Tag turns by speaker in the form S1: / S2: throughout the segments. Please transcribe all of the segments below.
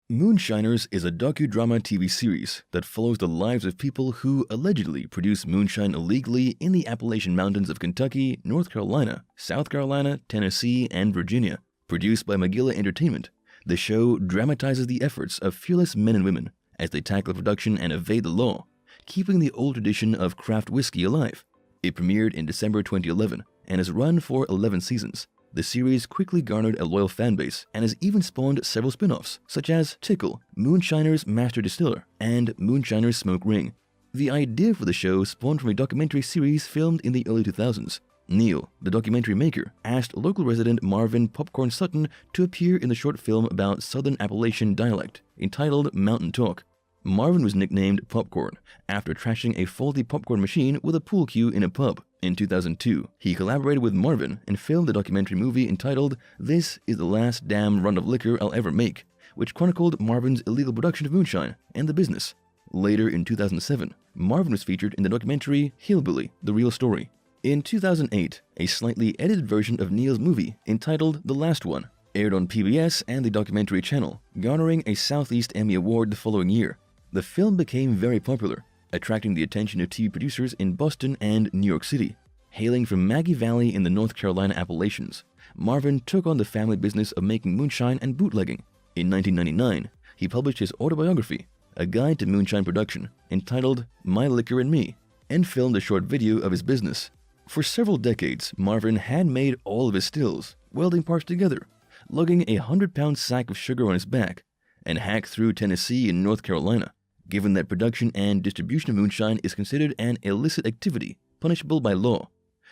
S1: Moonshiners is a docudrama TV series that follows the lives of people who allegedly produce moonshine illegally in the Appalachian Mountains of Kentucky, North Carolina, South Carolina, Tennessee, and Virginia. Produced by Magilla Entertainment, the show dramatizes the efforts of fearless men and women as they tackle production and evade the law, keeping the old tradition of craft whiskey alive. It premiered in December 2011 and has run for 11 seasons. The series quickly garnered a loyal fanbase and has even spawned several spin-offs, such as Tickle, Moonshiners Master Distiller, and Moonshiners Smoke Ring. The idea for the show spawned from a documentary series filmed in the early 2000s. Neil, the documentary maker, asked local resident Marvin "Popcorn" Sutton to appear in the short film about Southern Appalachian dialect, entitled Mountain Talk. Marvin was nicknamed Popcorn after trashing a faulty popcorn machine with a pool cue in a pub. In 2002, he collaborated with Marvin and filmed the documentary movie entitled This Is the Last Damn Run of Liquor I'll Ever Make, which chronicled Marvin's illegal production of moonshine and the business. Later in 2007, Marvin was featured in the documentary Hillbilly, The Real Story. In 2008, a slightly edited version of Neil's movie entitled The Last One aired on PBS and the Documentary Channel, garnering a Southeast Emmy Award the following year. The film became very popular, attracting the attention of TV producers in Boston and New York City. Hailing from Maggie Valley in the North Carolina Appalachians, Marvin took on the family business of making moonshine and bootlegging. In 1999, he published his autobiography, A Guide to Moonshine Production, entitled My Liquor and Me, and filmed a short video of his business. For several decades, Marvin had made all of his stills, welding parts together, lugging a 100-pound sack of sugar on his back, and hacked through Tennessee and North Carolina. Given that production and distribution of moonshine is considered an illicit activity punishable by law,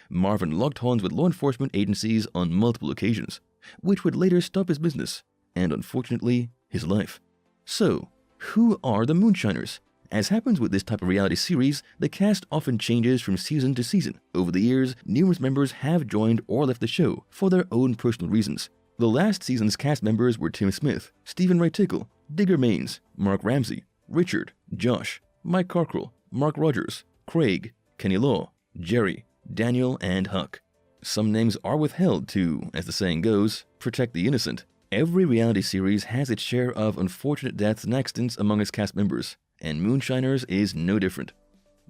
S1: Marvin locked horns with law enforcement agencies on multiple occasions, which would later stop his business and, unfortunately, his life. So, who are the Moonshiners? As happens with this type of reality series, the cast often changes from season to season. Over the years, numerous members have joined or left the show for their own personal reasons. The last season's cast members were Tim Smith, Stephen Ray Tickle, Digger Maines, Mark Ramsey, Richard, Josh, Mike Cockrell, Mark Rogers, Craig, Kenny Law, Jerry, Daniel, and Huck. Some names are withheld to, as the saying goes, protect the innocent. Every reality series has its share of unfortunate deaths and accidents among its cast members, and Moonshiners is no different.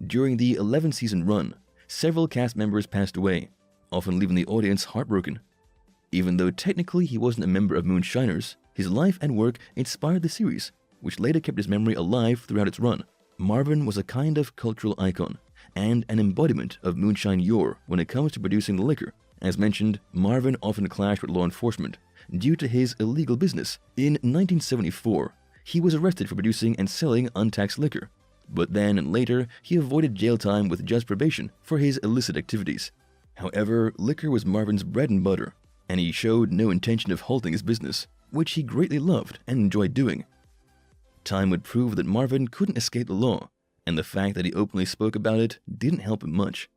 S1: During the 11-season run, several cast members passed away, often leaving the audience heartbroken. Even though technically he wasn't a member of Moonshiners, his life and work inspired the series, which later kept his memory alive throughout its run. Marvin was a kind of cultural icon and an embodiment of moonshine yore when it comes to producing the liquor. As mentioned, Marvin often clashed with law enforcement due to his illegal business. In 1974, he was arrested for producing and selling untaxed liquor, but then and later he avoided jail time with just probation for his illicit activities. However, liquor was Marvin's bread and butter, and he showed no intention of halting his business, which he greatly loved and enjoyed doing. Time would prove that Marvin couldn't escape the law, and the fact that he openly spoke about it didn't help him much.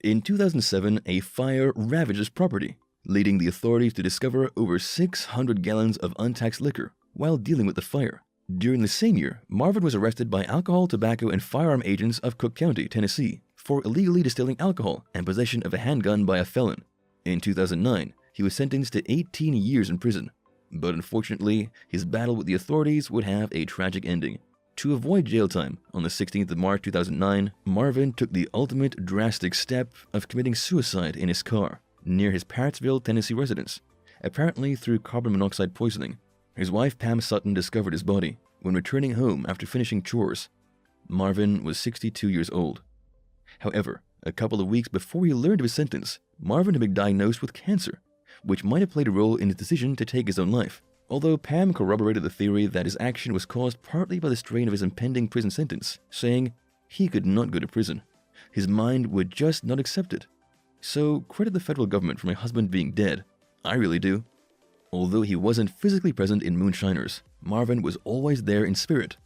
S1: In 2007, a fire ravaged his property, leading the authorities to discover over 600 gallons of untaxed liquor while dealing with the fire. During the same year, Marvin was arrested by alcohol, tobacco, and firearm agents of Cook County, Tennessee, for illegally distilling alcohol and possession of a handgun by a felon. In 2009, he was sentenced to 18 years in prison. But unfortunately, his battle with the authorities would have a tragic ending. To avoid jail time, on the 16th of March 2009, Marvin took the ultimate drastic step of committing suicide in his car near his Parrotsville, Tennessee residence, apparently through carbon monoxide poisoning. His wife Pam Sutton discovered his body when returning home after finishing chores. Marvin was 62 years old. However, a couple of weeks before he learned of his sentence, Marvin had been diagnosed with cancer, which might have played a role in his decision to take his own life. Although Pam corroborated the theory that his action was caused partly by the strain of his impending prison sentence, saying he could not go to prison. His mind would just not accept it. So credit the federal government for my husband being dead. I really do. Although he wasn't physically present in Moonshiners, Marvin was always there in spirit.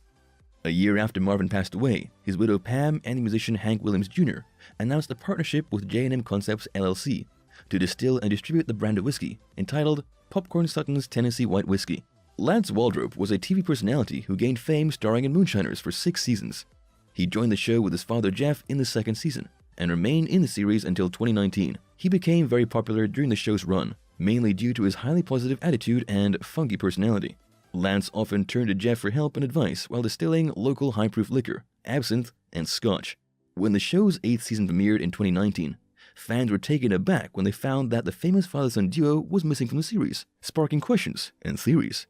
S1: A year after Marvin passed away, his widow Pam and the musician Hank Williams Jr. announced a partnership with J&M Concepts LLC to distill and distribute the brand of whiskey entitled Popcorn Sutton's Tennessee White Whiskey. Lance Waldrop was a TV personality who gained fame starring in Moonshiners for 6 seasons. He joined the show with his father Jeff in the 2nd season and remained in the series until 2019. He became very popular during the show's run, mainly due to his highly positive attitude and funky personality. Lance often turned to Jeff for help and advice while distilling local high-proof liquor, absinthe, and scotch. When the show's 8th season premiered in 2019, fans were taken aback when they found that the famous father-son duo was missing from the series, sparking questions and theories.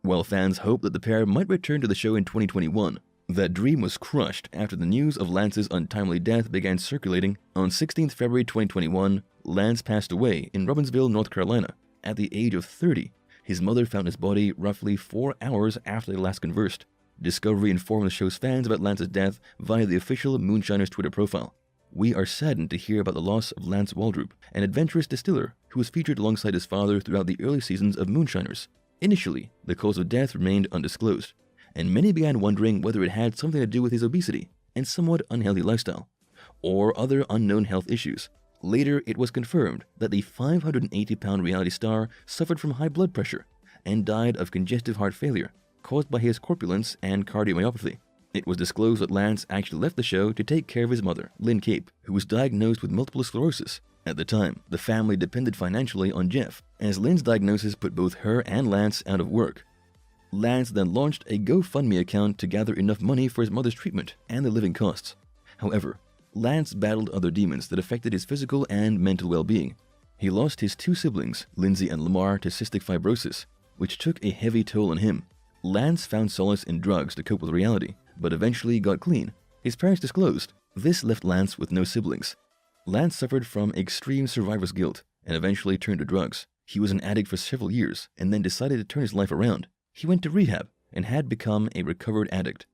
S1: While fans hoped that the pair might return to the show in 2021, that dream was crushed after the news of Lance's untimely death began circulating. On 16th February 2021, Lance passed away in Robbinsville, North Carolina, at the age of 30. His mother found his body roughly 4 hours after they last conversed. Discovery informed the show's fans about Lance's death via the official Moonshiners Twitter profile. "We are saddened to hear about the loss of Lance Waldrop, an adventurous distiller who was featured alongside his father throughout the early seasons of Moonshiners. Initially, the cause of death remained undisclosed, and many began wondering whether it had something to do with his obesity and somewhat unhealthy lifestyle, or other unknown health issues. Later, it was confirmed that the 580-pound reality star suffered from high blood pressure and died of congestive heart failure caused by his corpulence and cardiomyopathy. It was disclosed that Lance actually left the show to take care of his mother, Lynn Cape, who was diagnosed with multiple sclerosis. At the time, the family depended financially on Jeff, as Lynn's diagnosis put both her and Lance out of work. Lance then launched a GoFundMe account to gather enough money for his mother's treatment and the living costs. However, Lance battled other demons that affected his physical and mental well-being. He lost his 2 siblings, Lindsay and Lamar, to cystic fibrosis, which took a heavy toll on him. Lance found solace in drugs to cope with reality, but eventually got clean. His parents disclosed. This left Lance with no siblings. Lance suffered from extreme survivor's guilt and eventually turned to drugs. He was an addict for several years and then decided to turn his life around. He went to rehab and had become a recovered addict.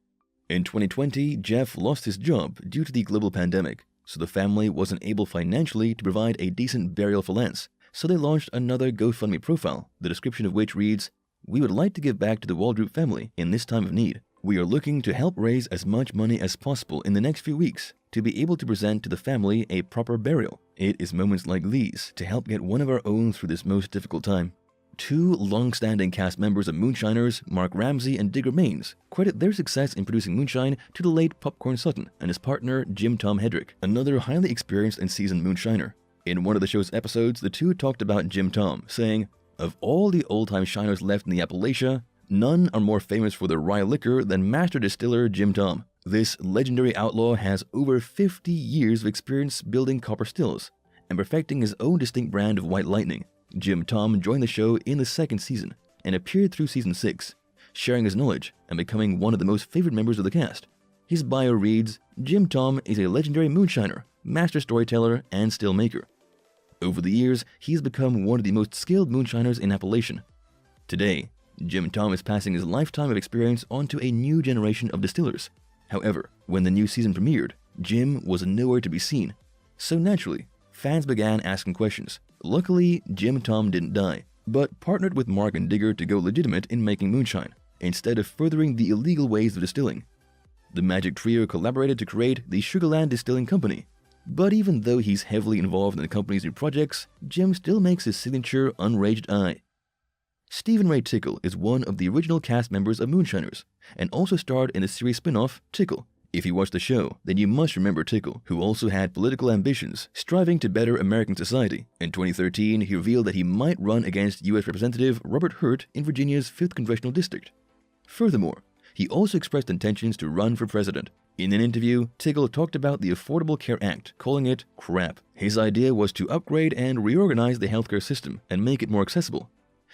S1: In 2020, Jeff lost his job due to the global pandemic, so the family wasn't able financially to provide a decent burial for Lance. So they launched another GoFundMe profile, the description of which reads, "We would like to give back to the Waldrop family in this time of need. We are looking to help raise as much money as possible in the next few weeks to be able to present to the family a proper burial. It is moments like these to help get one of our own through this most difficult time." 2 long-standing cast members of Moonshiners, Mark Ramsey and Digger Maines, credit their success in producing Moonshine to the late Popcorn Sutton and his partner Jim Tom Hedrick, another highly experienced and seasoned moonshiner. In one of the show's episodes, the two talked about Jim Tom, saying, "Of all the old-time shiners left in the Appalachia, none are more famous for their rye liquor than master distiller Jim Tom. This legendary outlaw has over 50 years of experience building copper stills and perfecting his own distinct brand of White Lightning." Jim Tom joined the show in the 2nd season and appeared through season 6, sharing his knowledge and becoming one of the most favorite members of the cast. His bio reads, "Jim Tom is a legendary moonshiner, master storyteller, and still maker. Over the years, he has become one of the most skilled moonshiners in Appalachian. Today, Jim Tom is passing his lifetime of experience onto a new generation of distillers. However, when the new season premiered, Jim was nowhere to be seen. So naturally, fans began asking questions. Luckily, Jim Tom didn't die, but partnered with Mark and Digger to go legitimate in making moonshine, instead of furthering the illegal ways of distilling. The Magic Trio collaborated to create the Sugarland Distilling Company. But even though he's heavily involved in the company's new projects, Jim still makes his signature unraged eye. Stephen Ray Tickle is one of the original cast members of Moonshiners, and also starred in the series spin-off Tickle. If you watch the show, then you must remember Tickle, who also had political ambitions, striving to better American society. In 2013, he revealed that he might run against U.S. Representative Robert Hurt in Virginia's 5th Congressional District. Furthermore, he also expressed intentions to run for president. In an interview, Tickle talked about the Affordable Care Act, calling it crap. His idea was to upgrade and reorganize the healthcare system and make it more accessible.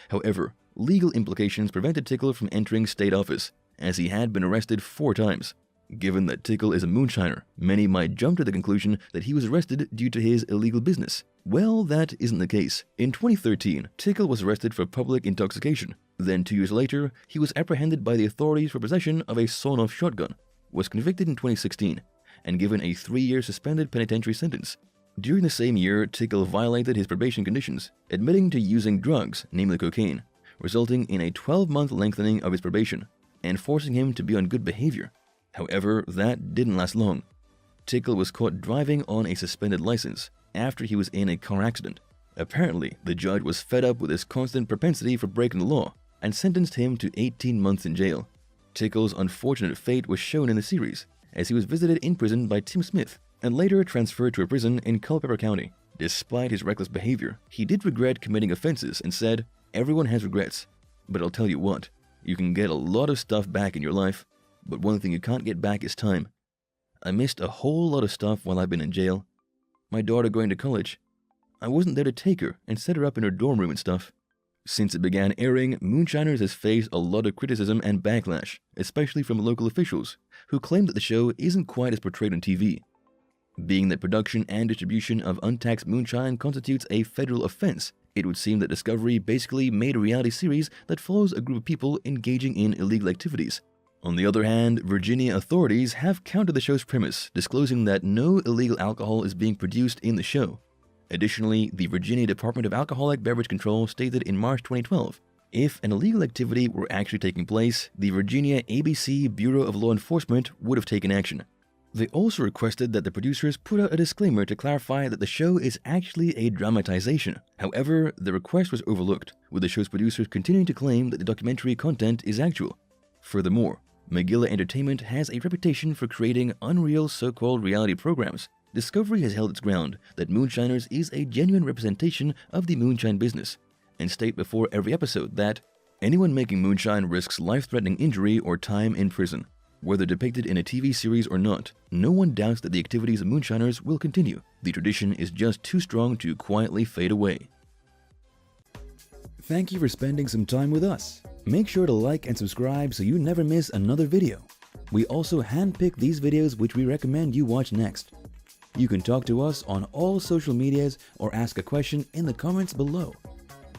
S1: However, legal implications prevented Tickle from entering state office, as he had been arrested 4 times. Given that Tickle is a moonshiner, many might jump to the conclusion that he was arrested due to his illegal business. Well, that isn't the case. In 2013, Tickle was arrested for public intoxication. Then 2 years later, he was apprehended by the authorities for possession of a sawn-off shotgun, was convicted in 2016, and given a 3-year suspended penitentiary sentence. During the same year, Tickle violated his probation conditions, admitting to using drugs, namely cocaine, resulting in a 12-month lengthening of his probation, and forcing him to be on good behavior. However, that didn't last long. Tickle was caught driving on a suspended license after he was in a car accident. Apparently, the judge was fed up with his constant propensity for breaking the law and sentenced him to 18 months in jail. Tickle's unfortunate fate was shown in the series, as he was visited in prison by Tim Smith and later transferred to a prison in Culpeper County. Despite his reckless behavior, he did regret committing offenses and said, "Everyone has regrets, but I'll tell you what, You can get a lot of stuff back in your life, but one thing you can't get back is time. I missed a whole lot of stuff while I've been in jail. My daughter going to college. I wasn't there to take her and set her up in her dorm room and stuff. Since it began airing, Moonshiners has faced a lot of criticism and backlash, especially from local officials, who claim that the show isn't quite as portrayed on TV. Being that production and distribution of untaxed moonshine constitutes a federal offense, it would seem that Discovery basically made a reality series that follows a group of people engaging in illegal activities. On the other hand, Virginia authorities have countered the show's premise, disclosing that no illegal alcohol is being produced in the show. Additionally, the Virginia Department of Alcoholic Beverage Control stated in March 2012, if an illegal activity were actually taking place, the Virginia ABC Bureau of Law Enforcement would have taken action. They also requested that the producers put out a disclaimer to clarify that the show is actually a dramatization. However, the request was overlooked, with the show's producers continuing to claim that the documentary content is actual. Furthermore, Magilla Entertainment has a reputation for creating unreal so-called reality programs. Discovery has held its ground that Moonshiners is a genuine representation of the moonshine business, and state before every episode that anyone making moonshine risks life-threatening injury or time in prison. Whether depicted in a TV series or not, no one doubts that the activities of Moonshiners will continue. The tradition is just too strong to quietly fade away.
S2: Thank you for spending some time with us. Make sure to like and subscribe so you never miss another video. We also handpick these videos which we recommend you watch next. You can talk to us on all social medias or ask a question in the comments below.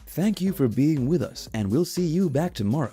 S2: Thank you for being with us, and we'll see you back tomorrow.